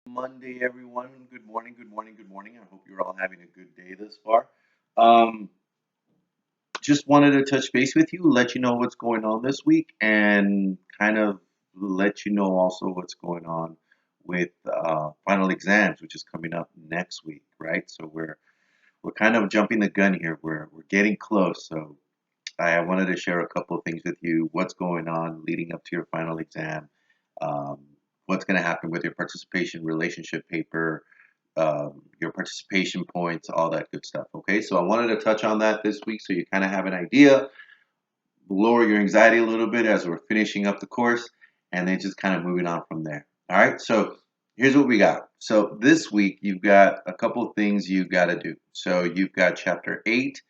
Monday, everyone. Good morning, good morning, good morning. I hope you're all having a good day thus far. Um, just wanted to touch base with you, let you know what's going on this week, and kind of let you know also what's going on with final exams, which is coming up next week, right? So we're kind of jumping the gun here. We're getting close. So I wanted to share a couple of things with you. What's going on leading up to your final exam? Um, what's going to happen with your participation relationship paper? Your participation points, all that good stuff. Okay, so I wanted to touch on that this week so you kind of have an idea, lower your anxiety a little bit as we're finishing up the course, and then just kind of moving on from there. All right, so here's what we got. So this week you've got a couple of things you've got to do. So you've got chapter 8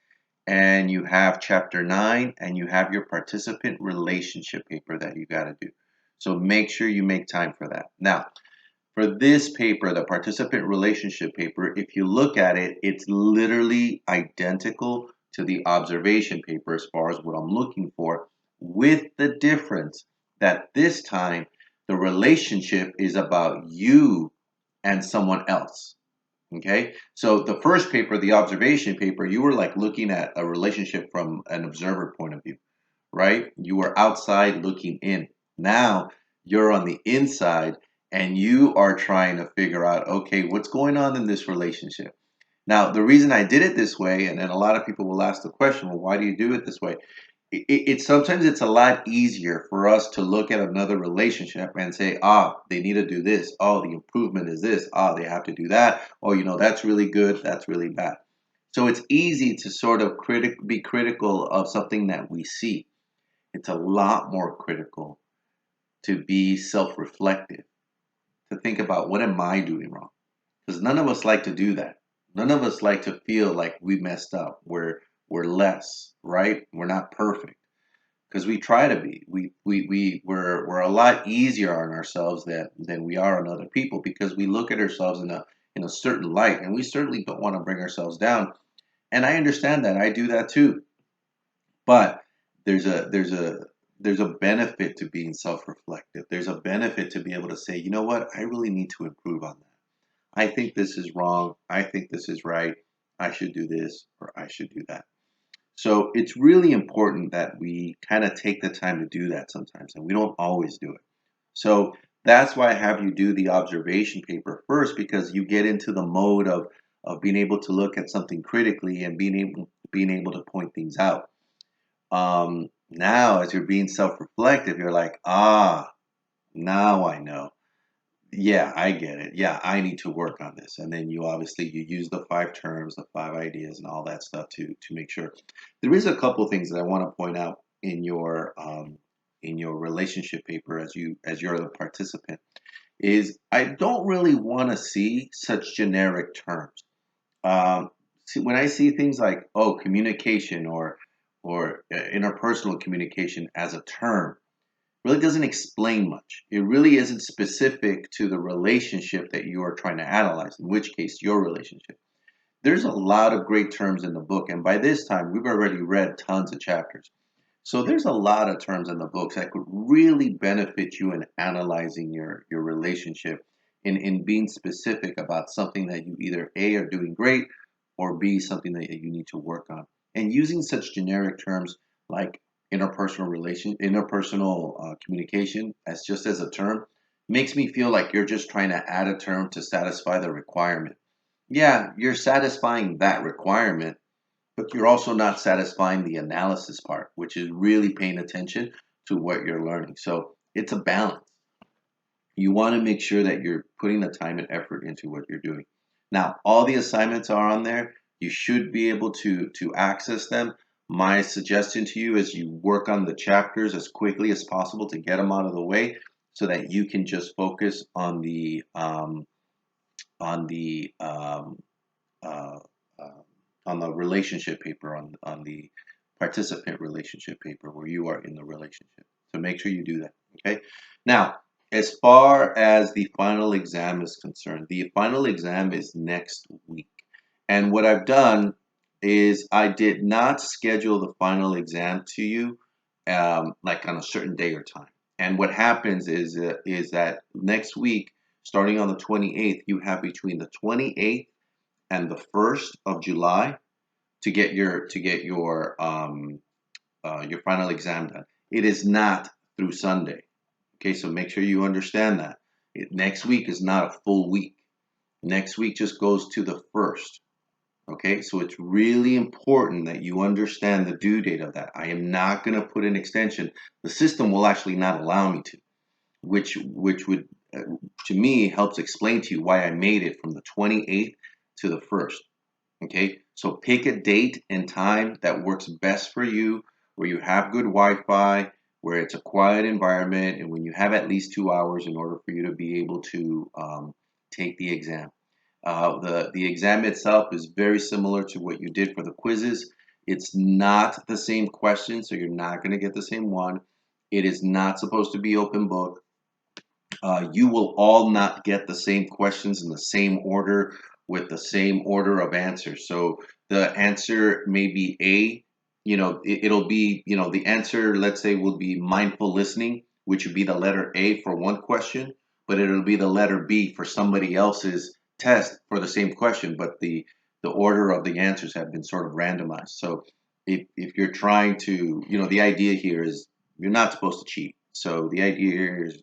and you have chapter 9 and you have your participant relationship paper that you got to do. So make sure you make time for that. Now, for this paper, the participant relationship paper, if you look at it, it's literally identical to the observation paper as far as what I'm looking for, with the difference that this time the relationship is about you and someone else. Okay, so the first paper, the observation paper, you were like looking at a relationship from an observer point of view, right? You were outside looking in. Now you're on the inside and you are trying to figure out, okay, what's going on in this relationship? Now, the reason I did it this way, and then a lot of people will ask the question, well, why do you do it this way? Sometimes it's a lot easier for us to look at another relationship and say, they need to do this. Oh, the improvement is this. They have to do that. Oh, that's really good. That's really bad. So it's easy to sort of be critical of something that we see. It's a lot more critical to be self-reflective, to think about, what am I doing wrong? Because none of us like to do that. None of us like to feel like we messed up. We're less, right? We're not perfect because we try to be. We're a lot easier on ourselves than we are on other people, because we look at ourselves in a certain light, and we certainly don't want to bring ourselves down. And I understand that. I do that too. But there's a there's a there's a benefit to being self-reflective. There's a benefit to be able to say, you know what, I really need to improve on that. I think this is wrong. I think this is right. I should do this or I should do that. So it's really important that we kind of take the time to do that sometimes, and we don't always do it. So that's why I have you do the observation paper first, because you get into the mode of being able to look at something critically and being able to point things out. Now, as you're being self-reflective, you're like, now I know. Yeah, I get it. Yeah, I need to work on this. And then you use the 5 terms, the 5 ideas, and all that stuff to make sure. There is a couple things that I want to point out in your relationship paper as you're the participant, is I don't really want to see such generic terms. When I see things like, communication or interpersonal communication as a term, really doesn't explain much. It really isn't specific to the relationship that you are trying to analyze, in which case your relationship. There's a lot of great terms in the book, and by this time we've already read tons of chapters. So there's a lot of terms in the books that could really benefit you in analyzing your relationship, in being specific about something that you either A, are doing great, or B, something that you need to work on. And using such generic terms like interpersonal communication as just as a term makes me feel like you're just trying to add a term to satisfy the requirement. Yeah, you're satisfying that requirement, but you're also not satisfying the analysis part, which is really paying attention to what you're learning. So it's a balance. You want to make sure that you're putting the time and effort into what you're doing. Now, all the assignments are on there. You should be able to access them. My suggestion to you is you work on the chapters as quickly as possible to get them out of the way, so that you can just focus on the uh, uh, on the relationship paper, on the participant relationship paper, where you are in the relationship. So make sure you do that. Okay. Now, as far as the final exam is concerned, the final exam is next week. And what I've done is I did not schedule the final exam to you like on a certain day or time. And what happens is that next week starting on the 28th, you have between the 28th and the 1st of July to get your final exam done. It is not through Sunday. Okay, so make sure you understand that. Next week is not a full week. Next week just goes to the 1st. Okay, so it's really important that you understand the due date of that. I am not going to put an extension. The system will actually not allow me to, which would, to me, helps explain to you why I made it from the 28th to the 1st. Okay, so pick a date and time that works best for you, where you have good Wi-Fi, where it's a quiet environment, and when you have at least 2 hours in order for you to be able to take the exam. The exam itself is very similar to what you did for the quizzes. It's not the same question, so you're not going to get the same one. It is not supposed to be open book. You will all not get the same questions in the same order with the same order of answers. So the answer may be A, it'll be, the answer, let's say, will be mindful listening, which would be the letter A for one question, but it'll be the letter B for somebody else's test for the same question, but the order of the answers have been sort of randomized. So if you're trying to, the idea here is you're not supposed to cheat. So the idea here is,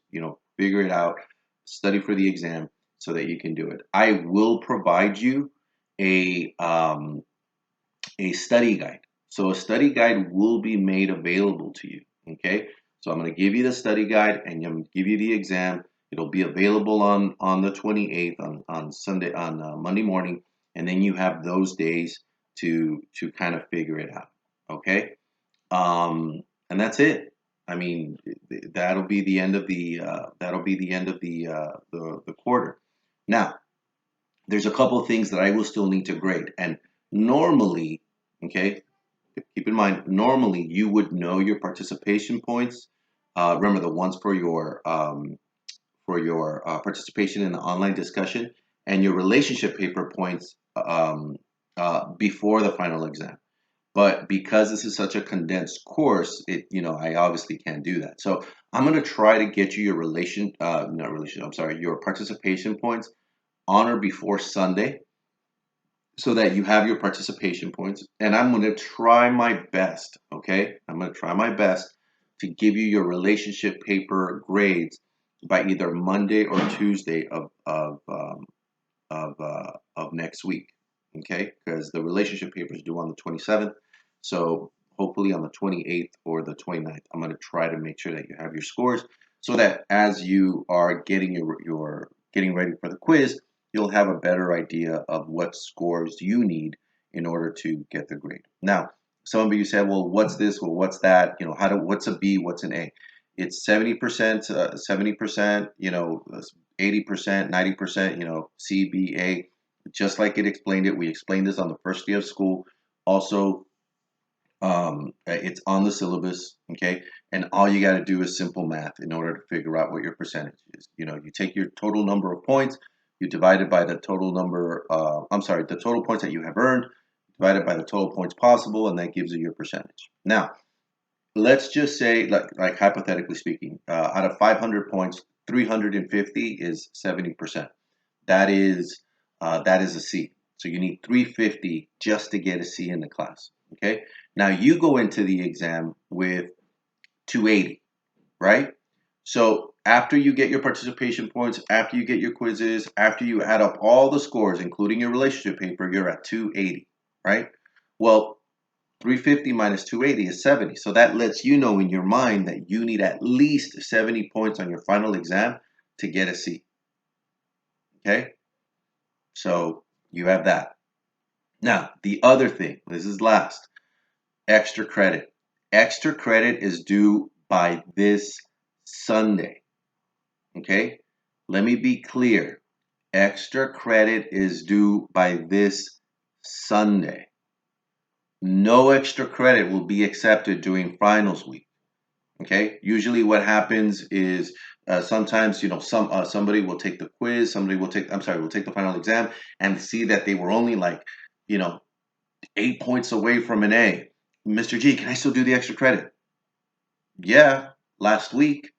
figure it out, study for the exam so that you can do it. I will provide you a study guide. So a study guide will be made available to you. Okay. So I'm going to give you the study guide and I'm going to give you the exam. It'll be available on the 28th on Sunday, on Monday morning. And then you have those days to kind of figure it out. Okay. And that's it. I mean, that'll be the end of the the quarter. Now, there's a couple of things that I will still need to grade, and normally, okay, keep in mind, normally you would know your participation points. Remember the ones for your participation in the online discussion and your relationship paper points before the final exam. But because this is such a condensed course, I obviously can't do that. So I'm going to try to get you your your participation points on or before Sunday so that you have your participation points. And I'm going to try my best, okay? I'm going to try my best to give you your relationship paper grades by either Monday or Tuesday of next week. Okay, because the relationship paper is due on the 27th. So hopefully on the 28th or the 29th, I'm going to try to make sure that you have your scores so that as you are getting your getting ready for the quiz, you'll have a better idea of what scores you need in order to get the grade. Now, some of you said, well, what's this? Well, what's that? What's a B? What's an A? It's 70%, 70%, 80%, 90%, C, B, A. Just like it explained it, we explained this on the first day of school. Also, it's on the syllabus, okay? And all you got to do is simple math in order to figure out what your percentage is. You take your total number of points, you divide it by the total number, the total points that you have earned, divided by the total points possible, and that gives you your percentage. Now, let's just say, like hypothetically speaking, out of 500 points, 350 is 70%. That is a C. So you need 350 just to get a C in the class. Okay. Now you go into the exam with 280, right? So after you get your participation points, after you get your quizzes, after you add up all the scores, including your relationship paper, you're at 280, right? Well, 350 minus 280 is 70. So that lets you know in your mind that you need at least 70 points on your final exam to get a C. Okay? So you have that. Now, the other thing, this is last, extra credit. Extra credit is due by this Sunday. Okay? Let me be clear. Extra credit is due by this Sunday. No extra credit will be accepted during finals week. Okay? Usually what happens is sometimes, somebody will take the quiz, will take the final exam and see that they were only 8 points away from an A. Mr. G, can I still do the extra credit? Yeah, last week.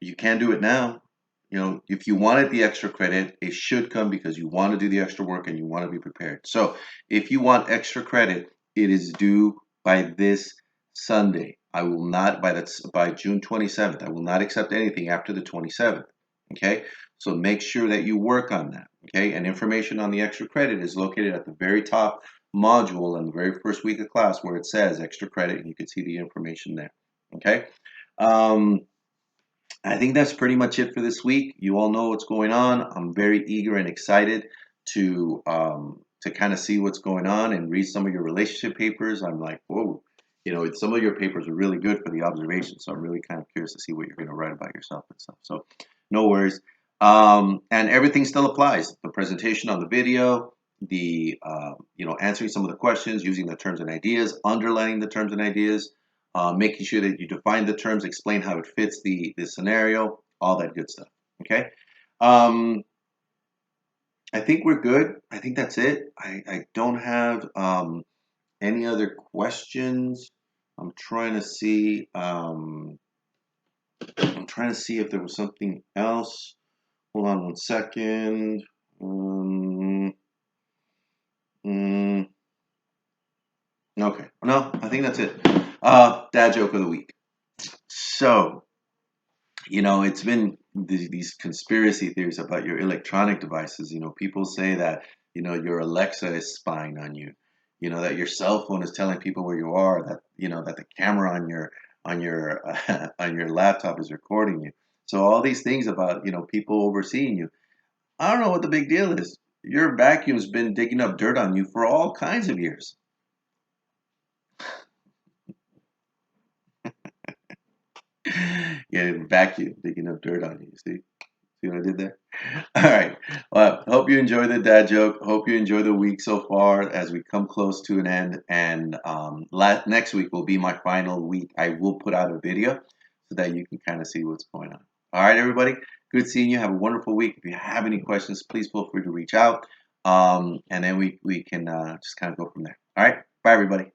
You can do it now. if you wanted the extra credit, it should come because you want to do the extra work and you want to be prepared. So if you want extra credit, it is due by this Sunday. I will not by June 27th. I will not accept anything after the 27th. Okay, so make sure that you work on that. Okay, and information on the extra credit is located at the very top module in the very first week of class where it says extra credit, and you can see the information there. Okay. Um, I think that's pretty much it for this week. You all know what's going on. I'm very eager and excited to kind of see what's going on and read some of your relationship papers. I'm like, whoa, some of your papers are really good for the observation. So I'm really kind of curious to see what you're going to write about yourself and stuff. So no worries. And everything still applies. The presentation on the video, the answering some of the questions, using the terms and ideas, underlining the terms and ideas, making sure that you define the terms, explain how it fits the scenario, all that good stuff. Okay. Um, I think we're good. I think that's it. I don't have any other questions. I'm trying to see. I'm trying to see if there was something else. Hold on one second. Mm, okay. No, I think that's it. Dad joke of the week. So, it's been these conspiracy theories about your electronic devices. People say that, your Alexa is spying on you. That your cell phone is telling people where you are. That, that the camera on your on your laptop is recording you. So all these things about, people overseeing you. I don't know what the big deal is. Your vacuum's been digging up dirt on you for all kinds of years. Yeah, vacuum digging up dirt on you. See? See what I did there? All right. Well, hope you enjoy the dad joke. Hope you enjoy the week so far as we come close to an end. And next week will be my final week. I will put out a video so that you can kind of see what's going on. All right, everybody. Good seeing you. Have a wonderful week. If you have any questions, please feel free to reach out. And then we can just kind of go from there. All right. Bye, everybody.